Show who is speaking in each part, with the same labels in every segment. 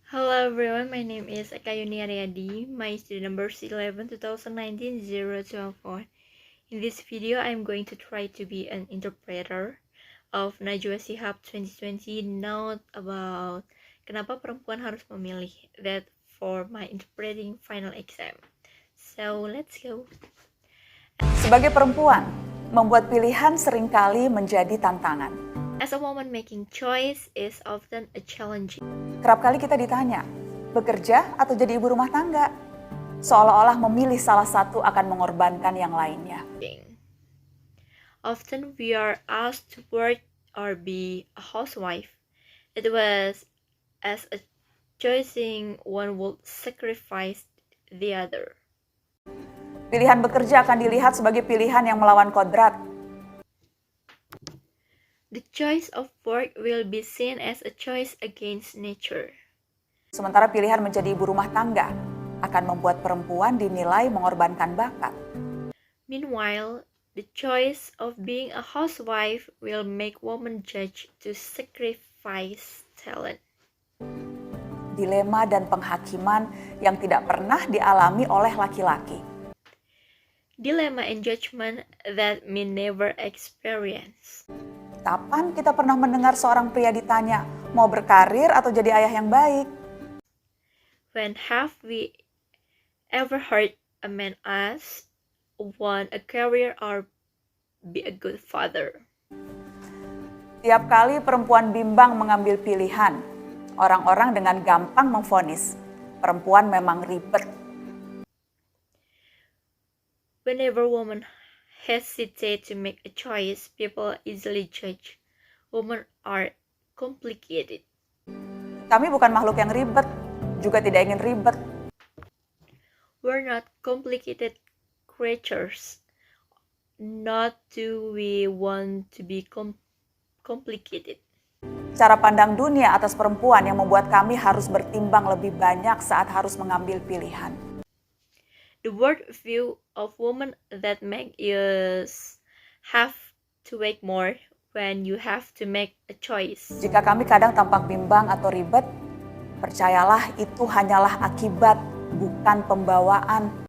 Speaker 1: Hello everyone, my name is Akayuni Aryadi. My student number is 11 2019 0204. In this video, I'm going to try to be an interpreter of Najwa Shihab 2020 note about kenapa perempuan harus memilih, that for my interpreting final exam. So let's go.
Speaker 2: Sebagai perempuan, membuat pilihan seringkali menjadi tantangan.
Speaker 1: As a woman, making choice is often a challenge.
Speaker 2: Kerap kali kita ditanya, bekerja atau jadi ibu rumah tangga? Seolah-olah memilih salah satu akan mengorbankan yang lainnya.
Speaker 1: Often we are asked to work or be a housewife. It was as a choosing one would sacrifice the other.
Speaker 2: Pilihan bekerja akan dilihat sebagai pilihan yang melawan kodrat.
Speaker 1: The choice of work will be seen as a choice against nature.
Speaker 2: Sementara pilihan menjadi ibu rumah tangga akan membuat perempuan dinilai mengorbankan bakat.
Speaker 1: Meanwhile, the choice of being a housewife will make women judge to sacrifice talent.
Speaker 2: Dilema dan penghakiman yang tidak pernah dialami oleh laki-laki.
Speaker 1: Dilemma and judgment that we never experience.
Speaker 2: Kapan kita pernah mendengar seorang pria ditanya, mau berkarir atau jadi ayah yang baik?
Speaker 1: When have we ever heard a man ask, want a career or be a good father?
Speaker 2: Tiap kali perempuan bimbang mengambil pilihan, orang-orang dengan gampang memvonis, perempuan memang ribet.
Speaker 1: Whenever women hesitate to make a choice, people easily judge. Women are complicated.
Speaker 2: Kami bukan makhluk yang ribet, juga tidak ingin ribet.
Speaker 1: We're not complicated creatures. Not do we want to be complicated.
Speaker 2: Cara pandang dunia atas perempuan yang membuat kami harus bertimbang lebih banyak saat harus mengambil pilihan.
Speaker 1: The world view of women that make us have to wait more when you have to make a choice.
Speaker 2: Jika kami kadang tampak bimbang atau ribet, percayalah itu hanyalah akibat, bukan pembawaan.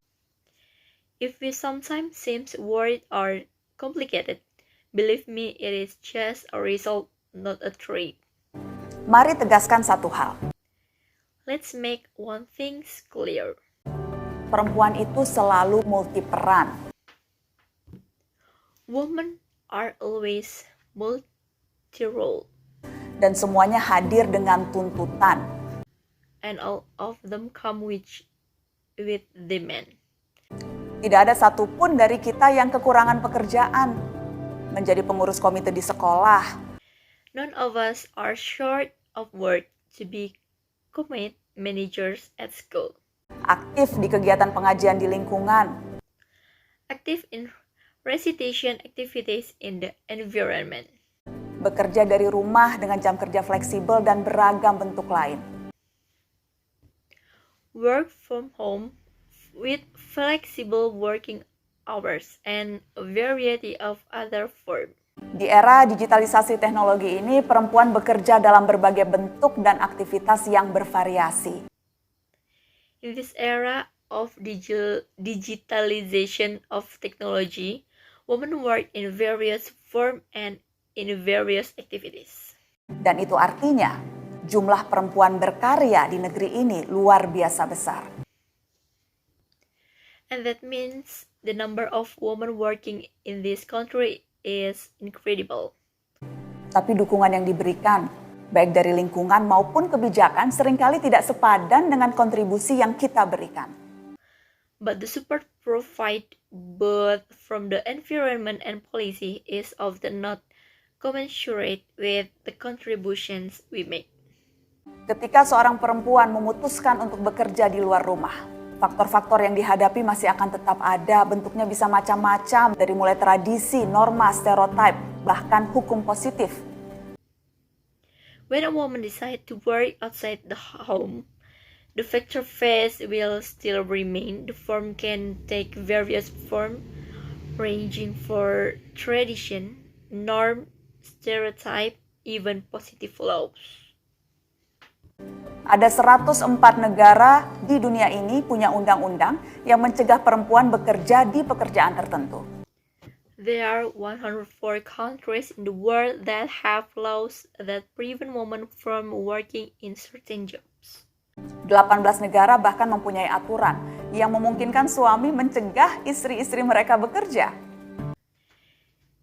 Speaker 1: If we sometimes seem worried or complicated, believe me, it is just a result, not a trait.
Speaker 2: Mari tegaskan satu hal.
Speaker 1: Let's make one thing clear.
Speaker 2: Perempuan itu selalu multiperan.
Speaker 1: Women are always multi-role.
Speaker 2: Dan semuanya hadir dengan tuntutan.
Speaker 1: And all of them come with demand.
Speaker 2: Tidak ada satupun dari kita yang kekurangan pekerjaan. Menjadi pengurus komite di sekolah.
Speaker 1: None of us are short of work to be committee managers at school.
Speaker 2: Aktif di kegiatan pengajian di lingkungan.
Speaker 1: Active in recitation activities in the environment.
Speaker 2: Bekerja dari rumah dengan jam kerja fleksibel dan beragam bentuk lain.
Speaker 1: Work from home with flexible working hours and a variety of other forms.
Speaker 2: Di era digitalisasi teknologi ini, perempuan bekerja dalam berbagai bentuk dan aktivitas yang bervariasi.
Speaker 1: In this era of digitalization of technology, women work in various forms and in various activities.
Speaker 2: Dan itu artinya jumlah perempuan berkarya di negeri ini luar biasa besar.
Speaker 1: And that means the number of women working in this country is incredible.
Speaker 2: Tapi dukungan yang diberikan, baik dari lingkungan maupun kebijakan, seringkali tidak sepadan dengan kontribusi yang kita berikan.
Speaker 1: But the support provided both from the environment and policy is often not commensurate with the contributions we make.
Speaker 2: Ketika seorang perempuan memutuskan untuk bekerja di luar rumah, faktor-faktor yang dihadapi masih akan tetap ada, bentuknya bisa macam-macam, dari mulai tradisi, norma, stereotip, bahkan hukum positif.
Speaker 1: When a woman decides to work outside the home, the factor phase will still remain. The form can take various forms, ranging for tradition, norm, stereotype, even positive laws.
Speaker 2: Ada 104 negara di dunia ini punya undang-undang yang mencegah perempuan bekerja di pekerjaan tertentu.
Speaker 1: There are 104 countries in the world that have laws that prevent women from working in certain jobs.
Speaker 2: 18 negara bahkan mempunyai aturan yang memungkinkan suami mencegah istri-istri mereka bekerja.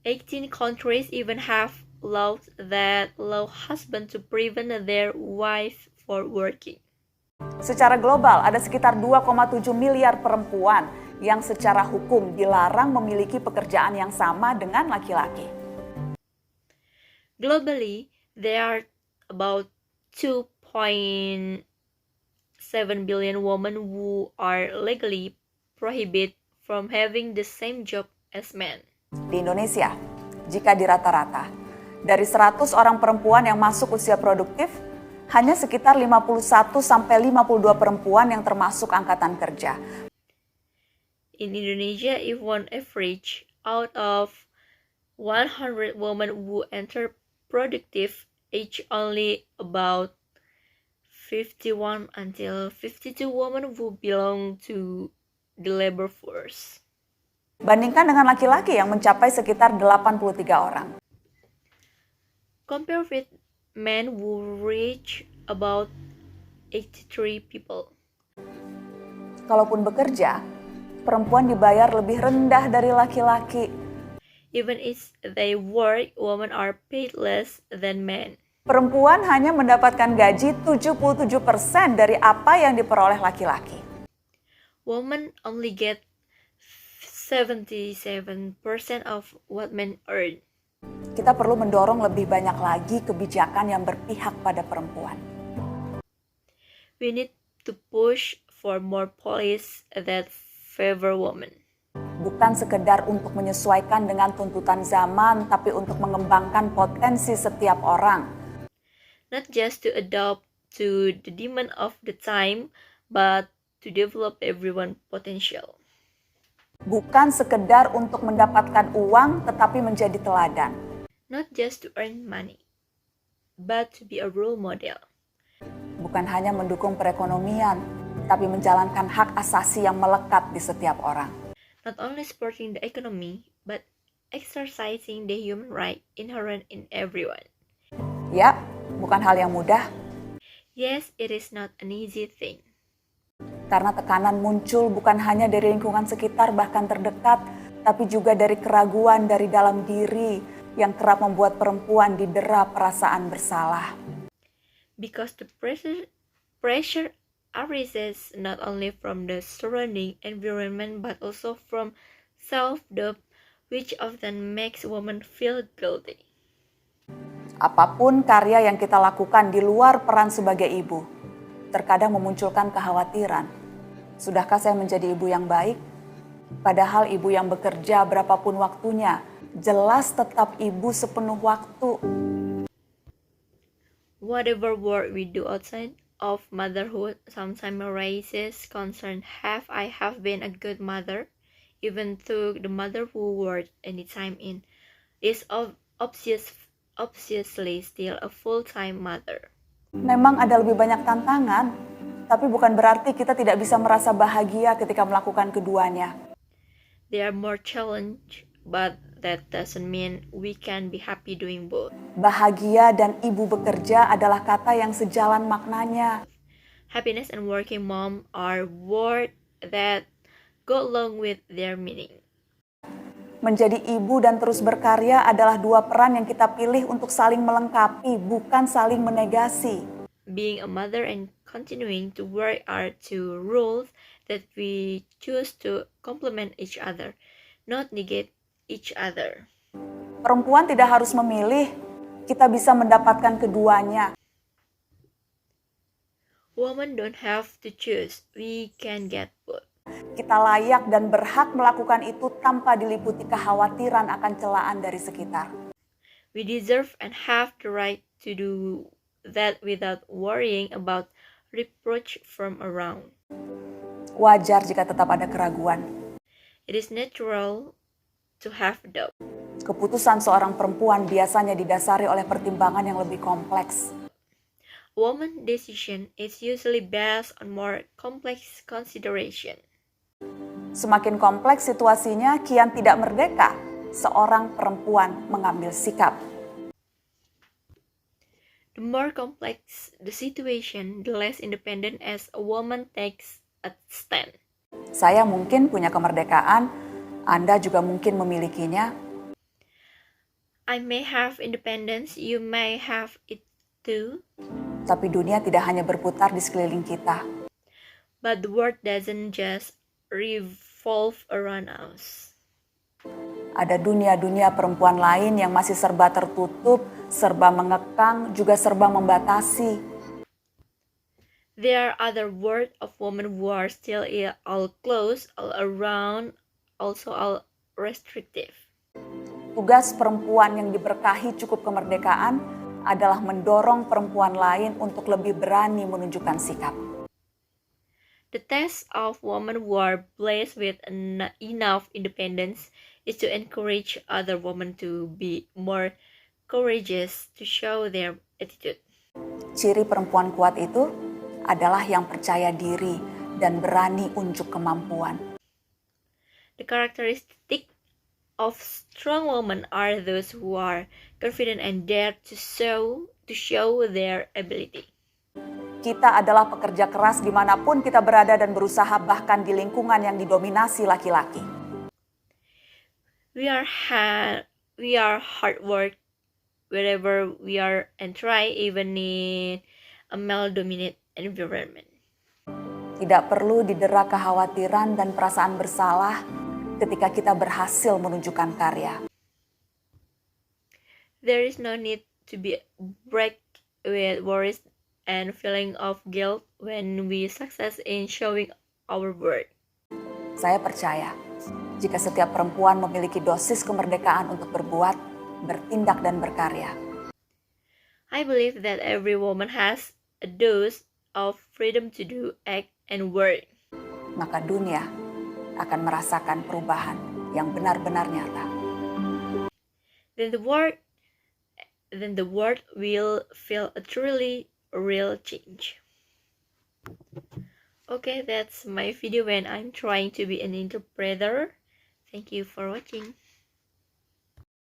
Speaker 1: 18 countries even have laws that allow husbands to prevent their wife for working.
Speaker 2: Secara global, ada sekitar 2,7 miliar perempuan yang secara hukum dilarang memiliki pekerjaan yang sama dengan laki-laki.
Speaker 1: Globally, there are about 2.7 billion women who are legally prohibited from having the same job as men.
Speaker 2: Di Indonesia, jika dirata-rata, dari 100 orang perempuan yang masuk usia produktif, hanya sekitar 51-52 perempuan yang termasuk angkatan kerja.
Speaker 1: In Indonesia, if one average out of 100 women who enter productive age, only about 51 until 52 women who belong to the labor force.
Speaker 2: Bandingkan dengan laki-laki yang mencapai sekitar 83 orang.
Speaker 1: Compare with men who reach about 83 people.
Speaker 2: Kalaupun bekerja, perempuan dibayar lebih rendah dari laki-laki.
Speaker 1: Even if they work, women are paid less than men.
Speaker 2: Perempuan hanya mendapatkan gaji 77% dari apa yang diperoleh laki-laki.
Speaker 1: Women only get 77% of what men earn.
Speaker 2: Kita perlu mendorong lebih banyak lagi kebijakan yang berpihak pada perempuan.
Speaker 1: We need to push for more policies that favor women.
Speaker 2: Bukan sekedar untuk menyesuaikan dengan tuntutan zaman, tapi untuk mengembangkan potensi setiap orang.
Speaker 1: Not just to adapt to the demand of the time, but to develop everyone's potential.
Speaker 2: Bukan sekedar untuk mendapatkan uang, tetapi menjadi teladan.
Speaker 1: Not just to earn money, but to be a role model.
Speaker 2: Bukan hanya mendukung perekonomian, tapi menjalankan hak asasi yang melekat di setiap orang.
Speaker 1: Not only supporting the economy, but exercising the human right inherent in everyone.
Speaker 2: Ya, bukan hal yang mudah.
Speaker 1: Yes, it is not an easy thing.
Speaker 2: Karena tekanan muncul bukan hanya dari lingkungan sekitar bahkan terdekat, tapi juga dari keraguan dari dalam diri yang kerap membuat perempuan didera perasaan bersalah.
Speaker 1: Because the pressure arises not only from the surrounding environment but also from self-doubt, which often makes women feel guilty.
Speaker 2: Apapun karya yang kita lakukan di luar peran sebagai ibu, terkadang memunculkan kekhawatiran. Sudahkah saya menjadi ibu yang baik? Padahal ibu yang bekerja berapapun waktunya, jelas tetap ibu sepenuh waktu.
Speaker 1: Whatever work we do outside of motherhood sometimes raises concern. Have I been a good mother? Even though the mother who worked anytime in is obviously still a full-time mother.
Speaker 2: Memang ada lebih banyak tantangan, tapi bukan berarti kita tidak bisa merasa bahagia ketika melakukan keduanya.
Speaker 1: There are more challenge, but that doesn't mean we can be happy doing both.
Speaker 2: Bahagia dan ibu bekerja adalah kata yang sejalan maknanya.
Speaker 1: Happiness and working mom are words that go along with their meaning.
Speaker 2: Menjadi ibu dan terus berkarya adalah dua peran yang kita pilih untuk saling melengkapi, bukan saling menegasi.
Speaker 1: Being a mother and continuing to work are two roles that we choose to complement each other, not negate each other.
Speaker 2: Perempuan tidak harus memilih, kita bisa mendapatkan keduanya.
Speaker 1: Women don't have to choose, we can get both.
Speaker 2: Kita layak dan berhak melakukan itu tanpa diliputi kekhawatiran akan celaan dari sekitar.
Speaker 1: We deserve and have the right to do that without worrying about reproach from around.
Speaker 2: Wajar jika tetap ada keraguan.
Speaker 1: It is natural to have doubt.
Speaker 2: Keputusan seorang perempuan biasanya didasari oleh pertimbangan yang lebih kompleks.
Speaker 1: woman's decision is usually based on more complex consideration.
Speaker 2: Semakin kompleks situasinya, kian tidak merdeka seorang perempuan mengambil sikap.
Speaker 1: The more complex the situation, the less independent as a woman takes a stand.
Speaker 2: Saya mungkin punya kemerdekaan, Anda juga mungkin memilikinya.
Speaker 1: I may have independence, you may have it too.
Speaker 2: Tapi dunia tidak hanya berputar di sekeliling kita.
Speaker 1: But the world doesn't just revolve around us.
Speaker 2: Ada dunia-dunia perempuan lain yang masih serba tertutup, serba mengekang, juga serba membatasi.
Speaker 1: There are other world of women who are still all close, all around, also all restrictive.
Speaker 2: Tugas perempuan yang diberkahi cukup kemerdekaan adalah mendorong perempuan lain untuk lebih berani menunjukkan sikap.
Speaker 1: The test of women who are blessed with enough independence is to encourage other women to be more courageous to show their attitude.
Speaker 2: Ciri perempuan kuat itu adalah yang percaya diri dan berani unjuk kemampuan.
Speaker 1: The characteristic of strong women are those who are confident and dare to show their ability.
Speaker 2: Kita adalah pekerja keras dimanapun kita berada dan berusaha, bahkan di lingkungan yang didominasi laki-laki.
Speaker 1: We are hard work wherever we are and try even in a male-dominated environment.
Speaker 2: Tidak perlu didera kekhawatiran dan perasaan bersalah ketika kita berhasil menunjukkan karya.
Speaker 1: There is no need to be break with worries and feeling of guilt when we success in showing our worth.
Speaker 2: Saya percaya, jika setiap perempuan memiliki dosis kemerdekaan untuk berbuat, bertindak dan berkarya.
Speaker 1: I believe that every woman has a dose of freedom to do, act, and work.
Speaker 2: Maka dunia akan merasakan perubahan yang benar-benar nyata.
Speaker 1: Then the world will feel a truly real change. Okay, that's my video when I'm trying to be an interpreter. Thank you for watching.